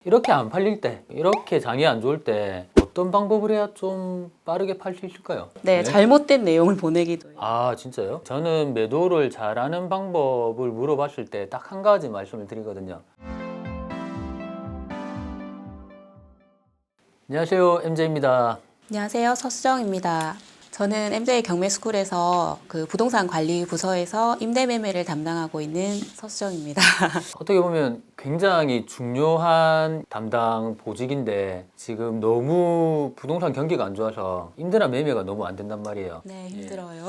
이렇게 안 팔릴 때, 이렇게 장이 안 좋을 때 어떤 방법을 해야 좀 빠르게 팔 수 있을까요? 네, 잘못된 내용을 보내기도 해요. 아, 진짜요? 저는 매도를 잘하는 방법을 물어봤을 때 딱 한 가지 말씀을 드리거든요. 안녕하세요, MJ입니다. 안녕하세요, 서수정입니다. 저는 MJ 경매스쿨에서 그 부동산 관리 부서에서 임대 매매를 담당하고 있는 서수정입니다. 어떻게 보면 굉장히 중요한 담당 보직인데 지금 너무 부동산 경기가 안 좋아서 임대나 매매가 너무 안 된단 말이에요. 네, 힘들어요.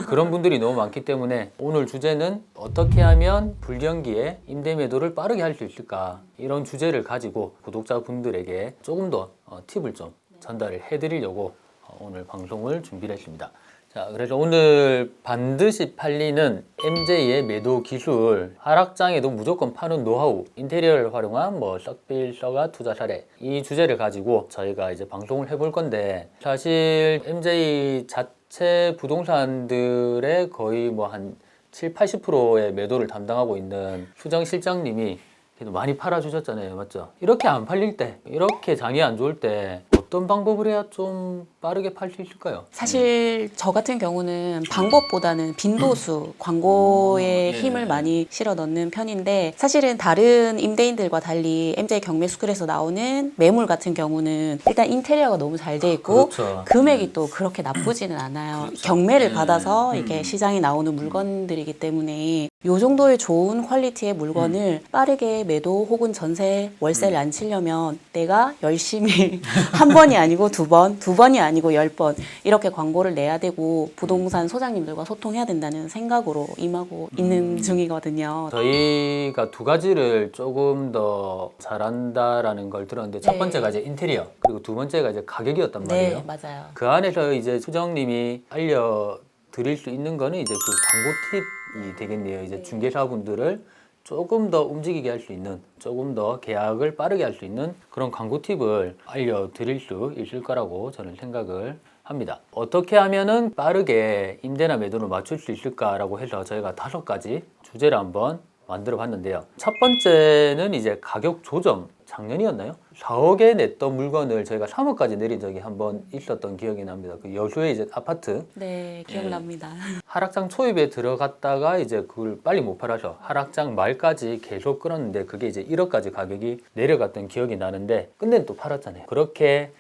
그런 분들이 너무 많기 때문에 오늘 주제는 어떻게 하면 불경기에 임대 매도를 빠르게 할 수 있을까, 이런 주제를 가지고 구독자분들에게 조금 더 팁을 좀 전달을 해드리려고 오늘 방송을 준비를 했습니다. 자, 그래서 오늘 반드시 팔리는 MJ의 매도 기술, 하락장에도 무조건 파는 노하우, 인테리어를 활용한 썩빌 썩아 투자 사례, 이 주제를 가지고 저희가 이제 방송을 해볼 건데, 사실 MJ 자체 부동산들의 거의 한 7, 80%의 매도를 담당하고 있는 수정 실장님이 그래도 많이 팔아주셨잖아요, 맞죠? 이렇게 안 팔릴 때, 이렇게 장이 안 좋을 때 어떤 방법을 해야 좀 빠르게 팔 수 있을까요? 사실 저 같은 경우는 방법보다는 빈도수, 광고에 힘을 많이 실어 넣는 편인데, 사실은 다른 임대인들과 달리 MJ 경매스쿨에서 나오는 매물 같은 경우는 일단 인테리어가 너무 잘 돼 있고 그렇죠. 금액이 또 그렇게 나쁘지는 않아요. 그렇죠. 경매를 받아서 이게 시장에 나오는 물건들이기 때문에 요 정도의 좋은 퀄리티의 물건을 빠르게 매도 혹은 전세, 월세를 안 치려면 내가 열심히 한 번이 아니고 두 번, 두 번이 아니고 10번 이렇게 광고를 내야 되고 부동산 소장님들과 소통해야 된다는 생각으로 임하고 있는 중이거든요. 저희가 두 가지를 조금 더 잘한다라는 걸 들었는데, 첫 네. 번째가 이제 인테리어, 그리고 두 번째가 이제 가격이었단 말이에요. 네, 맞아요. 그 안에서 이제 수정님이 알려드릴 수 있는 거는 이제 그 광고 팁이 되겠네요. 이제 중개사분들을 조금 더 움직이게 할 수 있는, 조금 더 계약을 빠르게 할 수 있는 그런 광고 팁을 알려드릴 수 있을 거라고 저는 생각을 합니다. 어떻게 하면은 빠르게 임대나 매도를 맞출 수 있을까라고 해서 저희가 5가지 주제를 한번 만들어 봤는데요. 첫 번째는 이제 가격 조정. 작년이었나요? 4억에 냈던 물건을 저희가 3억까지 내린 적이 한번 있었던 기억이 납니다. 그 여수의 이제 아파트. 네, 기억납니다. 하락장 초입에 들어갔다가 이제 그걸 빨리 못 팔아서 하락장 말까지 계속 끌었는데 그게 이제 1억까지 가격이 내려갔던 기억이 나는데, 근데 또 팔았잖아요. 그렇게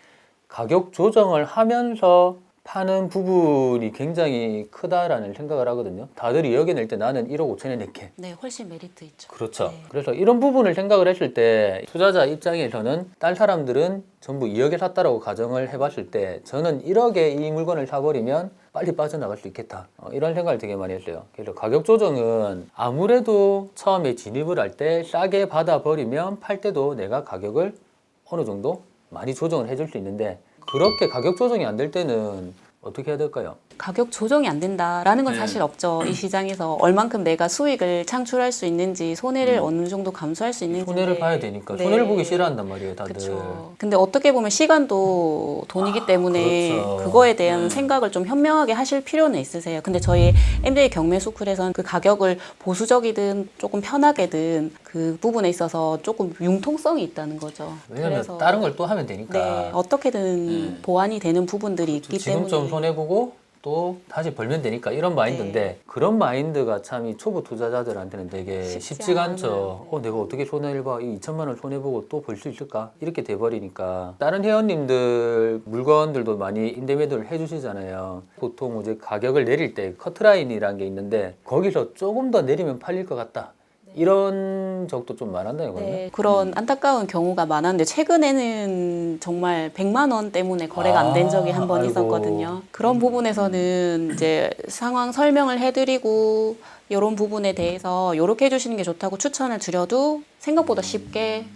가격 조정을 하면서 파는 부분이 굉장히 크다라는 생각을 하거든요. 다들 2억에 낼 때 나는 1억 5천에 낼게. 네, 훨씬 메리트 있죠. 그렇죠. 네. 그래서 이런 부분을 생각을 했을 때 투자자 입장에서는 딴 사람들은 전부 2억에 샀다라고 가정을 해봤을 때 저는 1억에 이 물건을 사버리면 빨리 빠져나갈 수 있겠다, 이런 생각을 되게 많이 했어요. 그래서 가격 조정은 아무래도 처음에 진입을 할 때 싸게 받아버리면 팔 때도 내가 가격을 어느 정도 많이 조정을 해줄 수 있는데, 그렇게 가격 조정이 안 될 때는 어떻게 해야 될까요? 가격 조정이 안 된다라는 건 사실 없죠. 이 시장에서 얼만큼 내가 수익을 창출할 수 있는지, 손해를 어느 정도 감수할 수 있는지. 손해를 봐야 되니까. 네. 손해를 보기 싫어한단 말이에요, 다들. 그렇죠. 근데 어떻게 보면 시간도 돈이기 때문에 그렇죠. 그거에 대한 생각을 좀 현명하게 하실 필요는 있으세요. 근데 저희 MJ 경매스쿨에서는 그 가격을 보수적이든 조금 편하게든 그 부분에 있어서 조금 융통성이 있다는 거죠. 왜냐면 다른 걸 또 하면 되니까. 네, 어떻게든 보완이 되는 부분들이 있기 지금 때문에. 좀 손해보고 또 다시 벌면 되니까, 이런 마인드인데, 네. 그런 마인드가 참 이 초보 투자자들한테는 되게 쉽지가 않죠. 네. 내가 어떻게 손해를 봐? 이 2천만 원 손해보고 또 벌 수 있을까? 이렇게 돼버리니까. 다른 회원님들 물건들도 많이 임대매도를 해주시잖아요. 보통 이제 가격을 내릴 때 커트라인이라는 게 있는데 거기서 조금 더 내리면 팔릴 것 같다, 이런 적도 좀 많았나요, 그러면? 네, 그런 안타까운 경우가 많았는데 최근에는 정말 100만 원 때문에 거래가 안 된 적이 한 번 아이고. 있었거든요. 그런 부분에서는 이제 상황 설명을 해드리고 이런 부분에 대해서 이렇게 해주시는 게 좋다고 추천을 드려도 생각보다 쉽게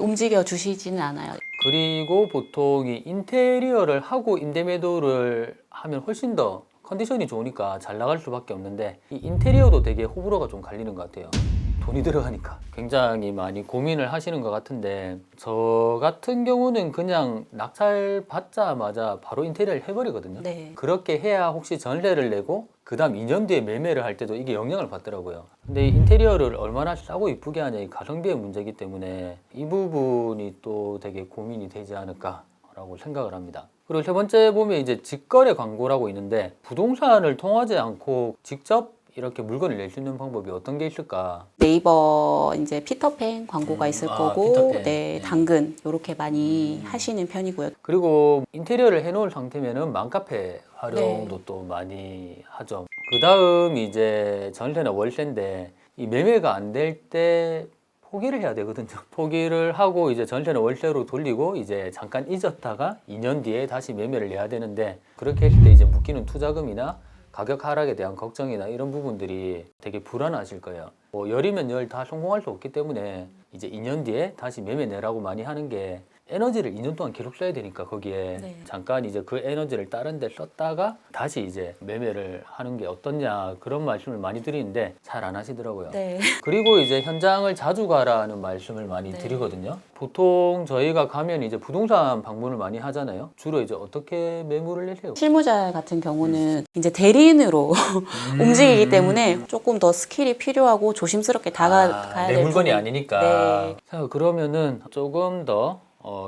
움직여 주시지는 않아요. 그리고 보통 이 인테리어를 하고 임대매도를 하면 훨씬 더 컨디션이 좋으니까 잘 나갈 수밖에 없는데, 이 인테리어도 되게 호불호가 좀 갈리는 것 같아요. 돈이 들어가니까 굉장히 많이 고민을 하시는 것 같은데, 저 같은 경우는 그냥 낙찰 받자마자 바로 인테리어를 해버리거든요. 네. 그렇게 해야 혹시 전세를 내고 그 다음 2년 뒤에 매매를 할 때도 이게 영향을 받더라고요. 근데 이 인테리어를 얼마나 싸고 이쁘게 하냐, 이 가성비의 문제이기 때문에 이 부분이 또 되게 고민이 되지 않을까라고 생각을 합니다. 그리고 세 번째 보면 이제 직거래 광고라고 있는데, 부동산을 통하지 않고 직접 이렇게 물건을 낼 수 있는 방법이 어떤 게 있을까? 네이버 이제 피터팬 광고가 있을 거고, 피터팬. 네, 네. 당근 이렇게 많이 하시는 편이고요. 그리고 인테리어를 해놓을 상태면은 맘카페 활용도 네. 또 많이 하죠. 그 다음 이제 전세나 월세인데, 이 매매가 안 될 때 포기를 해야 되거든요. 포기를 하고 이제 전세나 월세로 돌리고 이제 잠깐 잊었다가 2년 뒤에 다시 매매를 해야 되는데, 그렇게 했을 때 이제 묶이는 투자금이나 가격 하락에 대한 걱정이나 이런 부분들이 되게 불안하실 거예요. 뭐 열이면 열 다 성공할 수 없기 때문에 이제 2년 뒤에 다시 매매 내라고 많이 하는 게, 에너지를 2년 동안 계속 써야 되니까 거기에 네. 잠깐 이제 그 에너지를 다른 데 썼다가 다시 이제 매매를 하는 게 어떻냐, 그런 말씀을 많이 드리는데 잘 안 하시더라고요. 네. 그리고 이제 현장을 자주 가라는 말씀을 많이 네. 드리거든요. 보통 저희가 가면 이제 부동산 방문을 많이 하잖아요. 주로 이제 어떻게 매물을 내세요? 실무자 같은 경우는 이제 대리인으로 움직이기 때문에 조금 더 스킬이 필요하고 조심스럽게 다가가야 내 될 물건이 부분. 아니니까. 네. 자, 그러면은 조금 더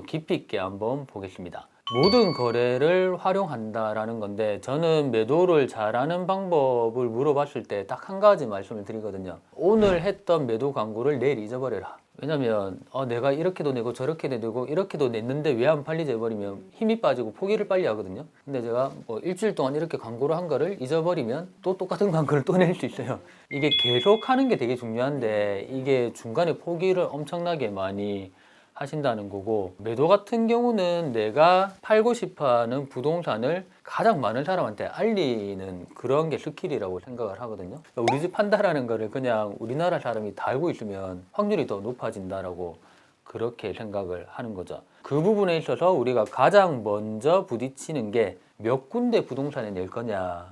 깊이 있게 한번 보겠습니다. 모든 거래를 활용한다라는 건데, 저는 매도를 잘하는 방법을 물어봤을 때 딱 한 가지 말씀을 드리거든요. 오늘 했던 매도 광고를 내일 잊어버려라. 왜냐면 내가 이렇게도 내고 저렇게도 내고 이렇게도 냈는데 왜 안 팔리지 해버리면 힘이 빠지고 포기를 빨리 하거든요. 근데 제가 뭐 일주일 동안 이렇게 광고를 한 거를 잊어버리면 또 똑같은 광고를 또 낼 수 있어요. 이게 계속 하는 게 되게 중요한데, 이게 중간에 포기를 엄청나게 많이 하신다는 거고, 매도 같은 경우는 내가 팔고 싶어하는 부동산을 가장 많은 사람한테 알리는 그런 게 스킬이라고 생각을 하거든요. 우리 집 판다라는 거를 그냥 우리나라 사람이 다 알고 있으면 확률이 더 높아진다라고 그렇게 생각을 하는 거죠. 그 부분에 있어서 우리가 가장 먼저 부딪히는 게 몇 군데 부동산에 낼 거냐,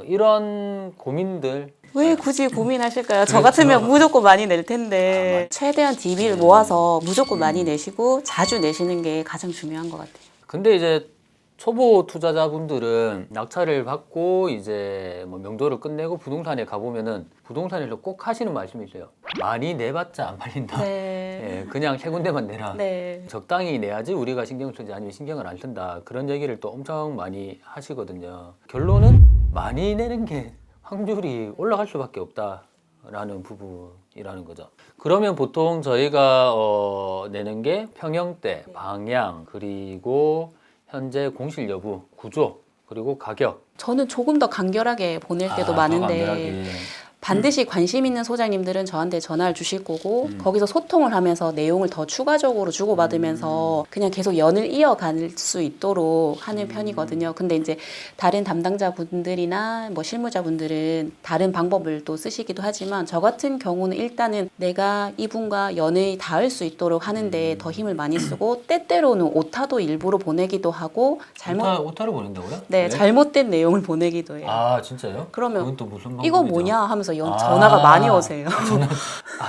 이런 고민들. 왜 굳이 고민하실까요? 저 같으면 무조건 많이 낼 텐데 최대한 DB를 모아서 무조건 많이 내시고 자주 내시는 게 가장 중요한 것 같아요. 근데 이제 초보 투자자분들은 낙찰을 받고 이제 뭐 명도를 끝내고 부동산에 가보면은 부동산에서 꼭 하시는 말씀이 있어요. 많이 내봤자 안 팔린다. 네. 예, 그냥 세 군데만 내라. 네. 적당히 내야지 우리가 신경 쓰지, 아니면 신경을 안 쓴다. 그런 얘기를 또 엄청 많이 하시거든요. 결론은 많이 내는 게 확률이 올라갈 수밖에 없다라는 부분이라는 거죠. 그러면 보통 저희가 내는 게 평형대, 방향, 그리고 현재 공실 여부, 구조, 그리고 가격. 저는 조금 더 간결하게 보낼 때도 더 많은데 간결하게. 반드시 관심 있는 소장님들은 저한테 전화를 주실 거고 거기서 소통을 하면서 내용을 더 추가적으로 주고받으면서 그냥 계속 연을 이어갈 수 있도록 하는 편이거든요. 근데 이제 다른 담당자분들이나 뭐 실무자분들은 다른 방법을 또 쓰시기도 하지만 저 같은 경우는 일단은 내가 이분과 연을 닿을 수 있도록 하는데 더 힘을 많이 쓰고, 때때로는 오타도 일부러 보내기도 하고 오타를 보낸다고요? 네, 왜? 잘못된 내용을 보내기도 해요. 아, 진짜요? 그러면 그건 또 무슨 방법이죠? 이거 뭐냐 하면서 전화가 많이 오세요.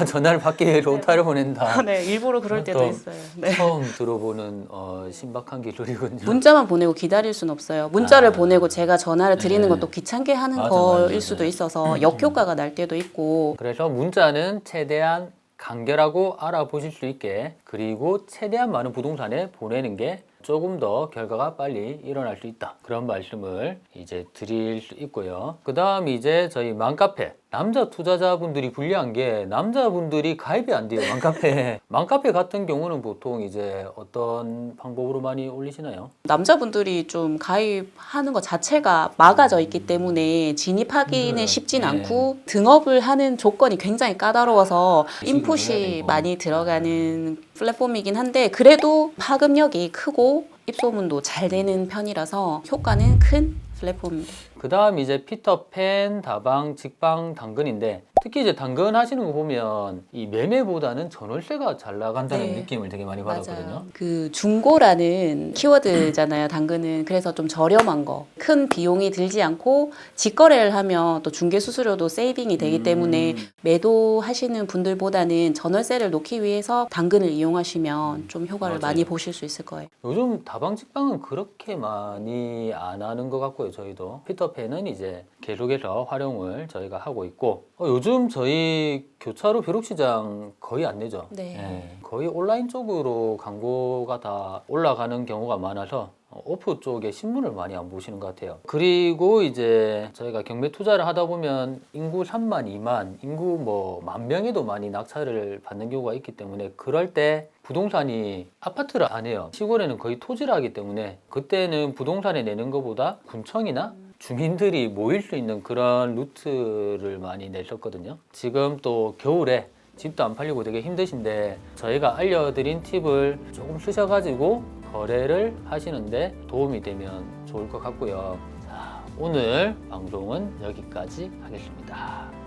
전화를 받기 위해 오타를 보낸다. 네, 일부러 그럴 때도 또 있어요. 네. 처음 들어보는 신박한 기술이군요. 문자만 보내고 기다릴 순 없어요. 문자를 보내고 제가 전화를 드리는 네. 것도 귀찮게 하는 맞아, 거일 맞아, 수도 맞아. 있어서 역효과가 날 때도 있고. 그래서 문자는 최대한 간결하고 알아보실 수 있게, 그리고 최대한 많은 부동산에 보내는 게 조금 더 결과가 빨리 일어날 수 있다. 그런 말씀을 이제 드릴 수 있고요. 그 다음 이제 저희 맘카페. 남자 투자자분들이 불리한 게 남자분들이 가입이 안 돼요, 맘카페. 맘카페 같은 경우는 보통 이제 어떤 방법으로 많이 올리시나요? 남자분들이 좀 가입하는 것 자체가 막아져 있기 때문에 진입하기는 쉽진 네. 않고, 등업을 하는 조건이 굉장히 까다로워서 인식을 해야 인풋이 되고. 많이 들어가는 플랫폼이긴 한데, 그래도 파급력이 크고 입소문도 잘 되는 편이라서 효과는 큰 플랫폼입니다. 그 다음 이제 피터팬, 다방, 직방, 당근인데, 특히 이제 당근 하시는 거 보면 이 매매보다는 전월세가 잘 나간다는 네. 느낌을 되게 많이 받았거든요. 맞아요. 그 중고라는 키워드잖아요. 당근은 그래서 좀 저렴한 거, 큰 비용이 들지 않고 직거래를 하면 또 중개 수수료도 세이빙이 되기 때문에 매도하시는 분들보다는 전월세를 놓기 위해서 당근을 이용하시면 좀 효과를 맞아요. 많이 보실 수 있을 거예요. 요즘 다방직방은 그렇게 많이 안 하는 것 같고요. 저희도 피터팬은 이제 계속해서 활용을 저희가 하고 있고 요즘 저희 교차로 벼룩시장 거의 안 내죠. 네. 예, 거의 온라인 쪽으로 광고가 다 올라가는 경우가 많아서 오프 쪽에 신문을 많이 안 보시는 것 같아요. 그리고 이제 저희가 경매 투자를 하다 보면 인구 3만, 2만, 인구 뭐 10,000명에도 많이 낙찰을 받는 경우가 있기 때문에 그럴 때 부동산이 아파트를 안 해요. 시골에는 거의 토지를 하기 때문에 그때는 부동산에 내는 것보다 군청이나 주민들이 모일 수 있는 그런 루트를 많이 냈었거든요. 지금 또 겨울에 집도 안 팔리고 되게 힘드신데 저희가 알려드린 팁을 조금 쓰셔가지고 거래를 하시는데 도움이 되면 좋을 것 같고요. 자, 오늘 방송은 여기까지 하겠습니다.